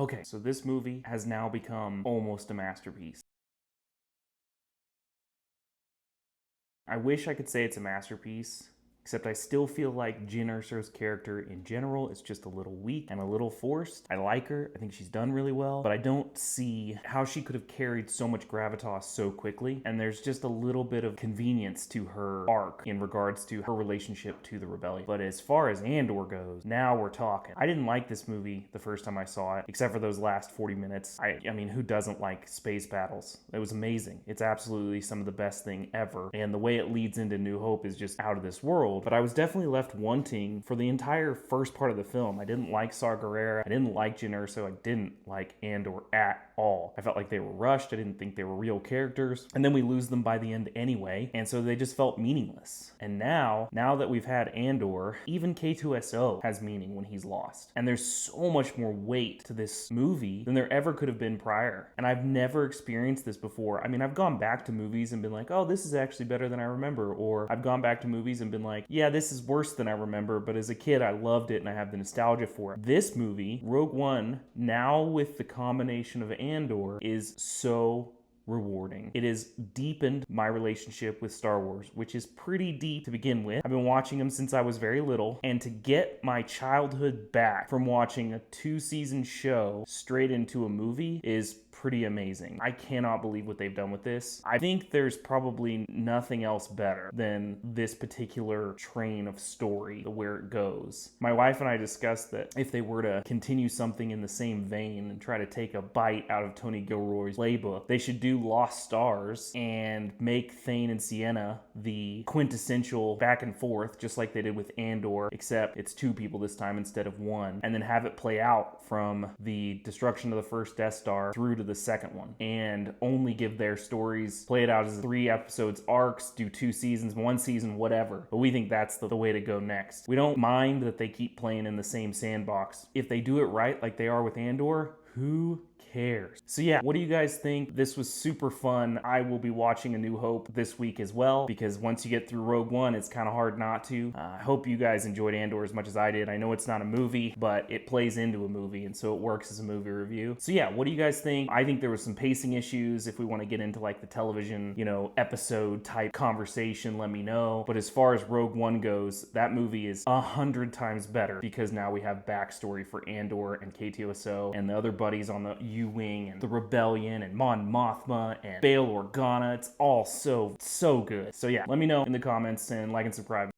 Okay, so this movie has now become almost a masterpiece. I wish I could say it's a masterpiece, except I still feel like Jyn Erso's character in general is just a little weak and a little forced. I like her, I think she's done really well, but I don't see how she could have carried so much gravitas so quickly, and there's just a little bit of convenience to her arc in regards to her relationship to the rebellion. But as far as Andor goes, now we're talking. I didn't like this movie the first time I saw it, except for those last 40 minutes. I mean, who doesn't like space battles? It was amazing. It's absolutely some of the best thing ever, and the way it leads into New Hope is just out of this world. But I was definitely left wanting for the entire first part of the film. I didn't like Saw Gerrera, I didn't like Jyn Erso, I didn't like Andor at all. I felt like they were rushed, I didn't think they were real characters, and then we lose them by the end anyway, and so they just felt meaningless. And now that we've had Andor, even K2SO has meaning when he's lost. And there's so much more weight to this movie than there ever could have been prior. And I've never experienced this before. I mean, I've gone back to movies and been like, oh, this is actually better than I remember. Or I've gone back to movies and been like, yeah, this is worse than I remember, but as a kid, I loved it and I have the nostalgia for it. This movie, Rogue One, now with the combination of Andor, is so rewarding. It has deepened my relationship with Star Wars, which is pretty deep to begin with. I've been watching them since I was very little, and to get my childhood back from watching a 2-season show straight into a movie is pretty amazing. I cannot believe what they've done with this. I think there's probably nothing else better than this particular train of story, where it goes. My wife and I discussed that if they were to continue something in the same vein and try to take a bite out of Tony Gilroy's playbook, they should do Lost Stars and make Thane and Sienna the quintessential back and forth, just like they did with Andor, except it's 2 people this time instead of 1, and then have it play out from the destruction of the first Death Star through to the second one, and only give their stories, play it out as 3 episodes arcs, do 2 seasons, 1 season, whatever. But we think that's the way to go next. We don't mind that they keep playing in the same sandbox. If they do it right, like they are with Andor, who cares? So yeah, what do you guys think? This was super fun. I will be watching A New Hope this week as well, because once you get through Rogue One, it's kind of hard not to. I hope you guys enjoyed Andor as much as I did. I know it's not a movie, but it plays into a movie, and so it works as a movie review. So yeah, what do you guys think? I think there was some pacing issues. If we want to get into like the television, episode type conversation, let me know. But as far as Rogue One goes, that movie is 100 times better, because now we have backstory for Andor and K2SO and the other buddies on the U-Wing and the Rebellion and Mon Mothma and Bail Organa. It's all so good. So yeah, let me know in the comments and like and subscribe.